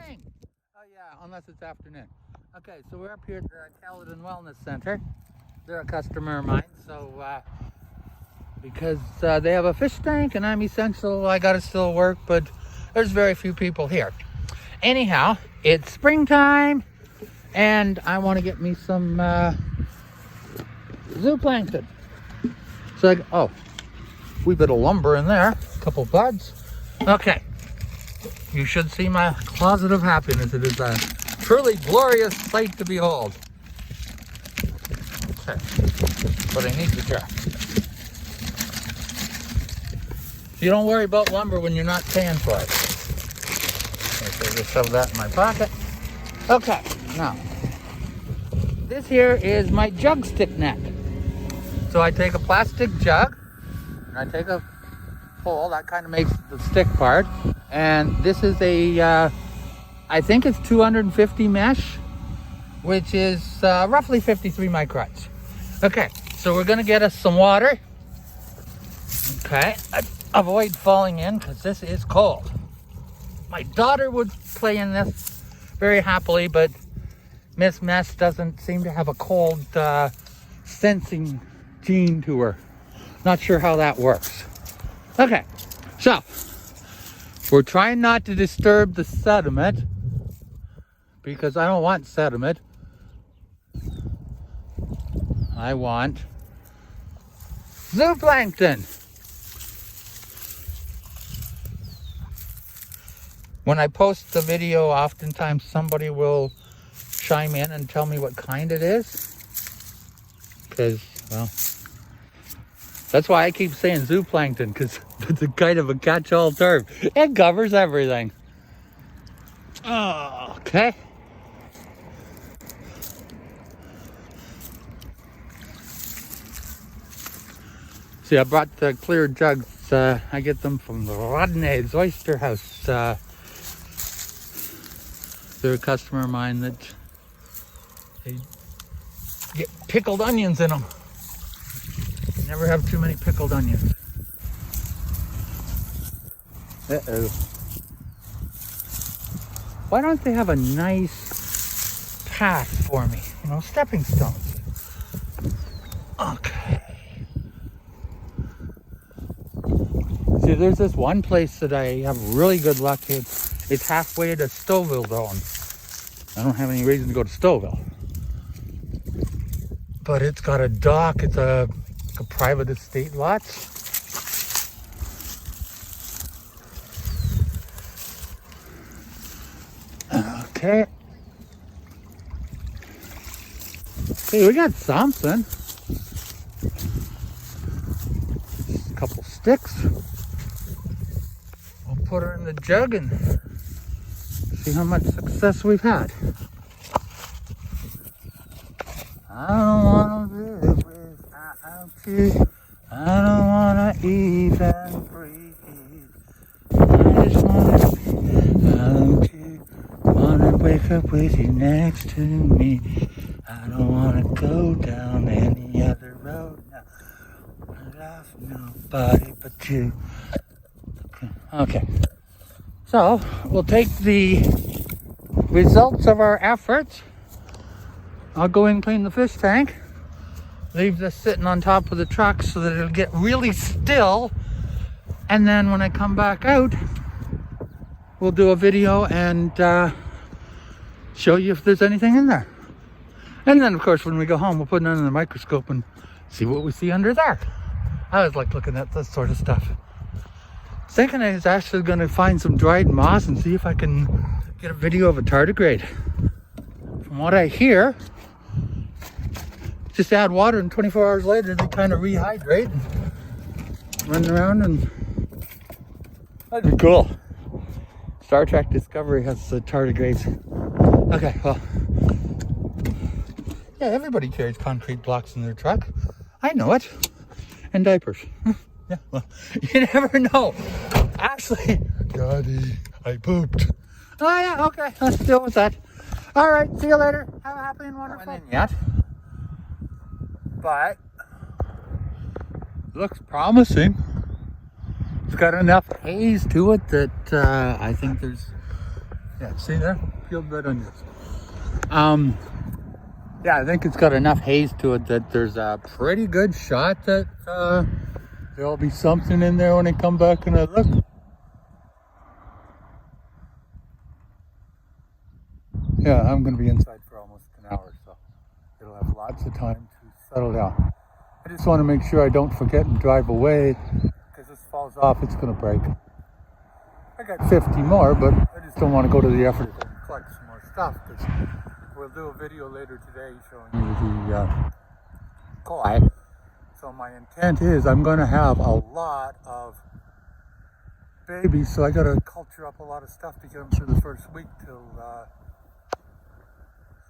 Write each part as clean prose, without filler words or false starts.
morning. Oh yeah, unless it's afternoon. Okay, so we're up here at the Caledon Wellness Center. They're a customer of mine, so because they have a fish tank and I'm essential, I gotta still work, but there's very few people here. Anyhow, it's springtime and I want to get me some zooplankton. So oh, wee bit of lumber in there, a couple buds. Okay, you should see my closet of happiness. It is a truly glorious sight to behold. Okay, but I need the jar. You don't worry about lumber when you're not paying for it. Okay, so just shove that in my pocket. Okay, now this here is my jug stick net. So I take a plastic jug and I take a hole that kind of makes the stick part, and this is a I think it's 250 mesh, which is roughly 53 microns. Okay, so we're gonna get us some water. Okay, avoid falling in because this is cold. My daughter would play in this very happily, but Miss Mess doesn't seem to have a cold sensing gene to her. Not sure how that works. Okay, so we're trying not to disturb the sediment because I don't want sediment. I want zooplankton. When I post the video, oftentimes somebody will chime in and tell me what kind it is. Because, well, that's why I keep saying zooplankton, because it's a kind of a catch-all term. It covers everything. Oh, okay. See, I brought the clear jugs. I get them from the Rodney's Oyster House. They're a customer of mine that they get pickled onions in them. You never have too many pickled onions. Uh-oh. Why don't they have a nice path for me? You know, stepping stones. Okay. See, there's this one place that I have really good luck. It's halfway to Stouffville zone. I don't have any reason to go to Stouffville. But it's got a dock. It's a private estate lot. Okay. Okay, we got something. Just a couple sticks. We'll put her in the jug and see how much success we've had. I don't want to live without you. I don't want to even breathe. I just want to be without you. Want to wake up with you next to me. I don't want to go down any other road now. I love nobody but you. Okay. So, we'll take the results of our efforts. I'll go in and clean the fish tank. Leave this sitting on top of the truck so that it'll get really still. And then when I come back out, we'll do a video and show you if there's anything in there. And then, of course, when we go home, we'll put it under the microscope and see what we see under there. I always like looking at this sort of stuff. Thinking I was actually going to find some dried moss and see if I can get a video of a tardigrade. From what I hear, just add water and 24 hours later they kind of rehydrate and run around, and that'd be cool. Star Trek Discovery has tardigrades. Okay, well, yeah, everybody carries concrete blocks in their truck. I know it. And diapers. Yeah, well, you never know. Actually, Daddy, I pooped. Oh yeah, okay, let's deal with that. All right, see you later. Have a happy and wonderful. Not in yet, but looks promising. It's got enough haze to it that I think there's Yeah, see there? Peeled red onions. Yeah, I think it's got enough haze to it that there's a pretty good shot that there'll be something in there when I come back and I look. Yeah, I'm going to be inside for almost an hour, so it'll have lots of time to settle down. I just want to make sure I don't forget and drive away, because this falls off, it's going to break. I got 50 more, but I just don't want to go to the effort to collect some more stuff, because we'll do a video later today showing you the koi. So my intent is I'm going to have a lot of babies, so I got to culture up a lot of stuff to get them through the first week till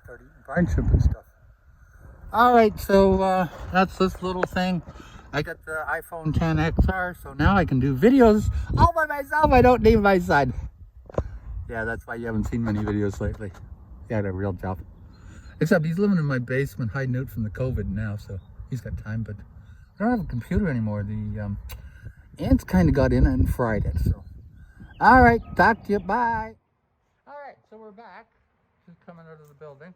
start eating brine shrimp and stuff. Alright, so that's this little thing. I got the iPhone XR, so now I can do videos all by myself. I don't need my son. Yeah, that's why you haven't seen many videos lately. He had a real job. Except he's living in my basement, hiding out from the COVID now, so he's got time, but I don't have a computer anymore. The ants kind of got in and fried it, so. Alright, talk to you, bye. Alright, so we're back. Just coming out of the building.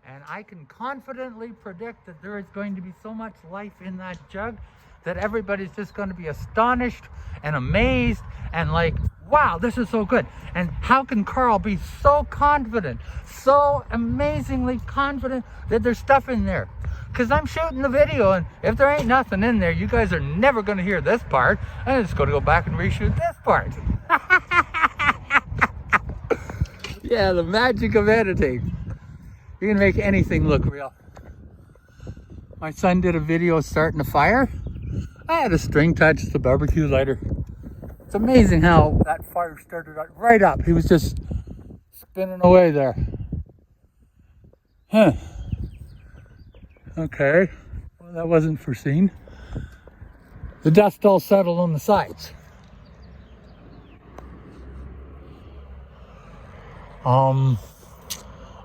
And I can confidently predict that there is going to be so much life in that jug that everybody's just going to be astonished and amazed and like, wow, this is so good. And how can Carl be so confident, so amazingly confident that there's stuff in there? Because I'm shooting the video, and if there ain't nothing in there, you guys are never going to hear this part. I'm just going to go back and reshoot this part. Yeah, the magic of editing. You can make anything look real. My son did a video starting a fire. I had a string touch the barbecue lighter. It's amazing how that fire started right up. He was just spinning away there. Huh. Okay. Well, that wasn't foreseen. The dust all settled on the sides.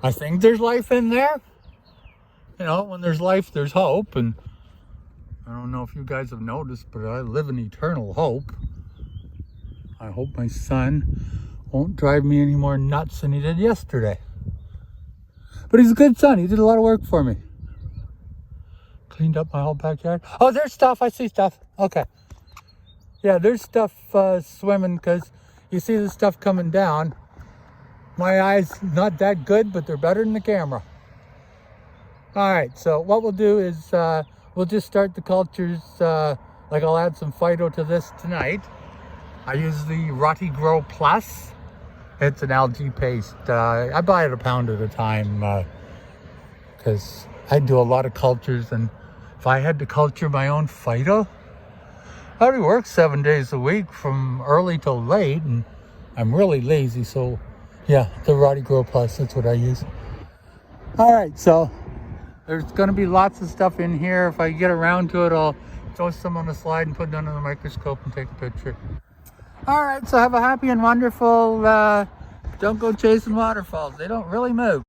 I think there's life in there. You know, when there's life, there's hope. And I don't know if you guys have noticed, but I live in eternal hope. I hope my son won't drive me any more nuts than he did yesterday. But he's a good son. He did a lot of work for me. Cleaned up my whole backyard. Oh, there's stuff. I see stuff. Okay. Yeah, there's stuff swimming, because you see the stuff coming down. My eyes not that good, but they're better than the camera. Alright, so what we'll do is we'll just start the cultures. Like I'll add some Phyto to this tonight. I use the Rotty Grow Plus. It's an algae paste. I buy it a pound at a time because I do a lot of cultures, and if I had to culture my own Phyto, I already work 7 days a week from early till late, and I'm really lazy, so yeah, the Rotty Grow Plus, that's what I use. Alright, so there's going to be lots of stuff in here. If I get around to it, I'll throw some on a slide and put it under the microscope and take a picture. Alright, so have a happy and wonderful, don't go chasing waterfalls. They don't really move.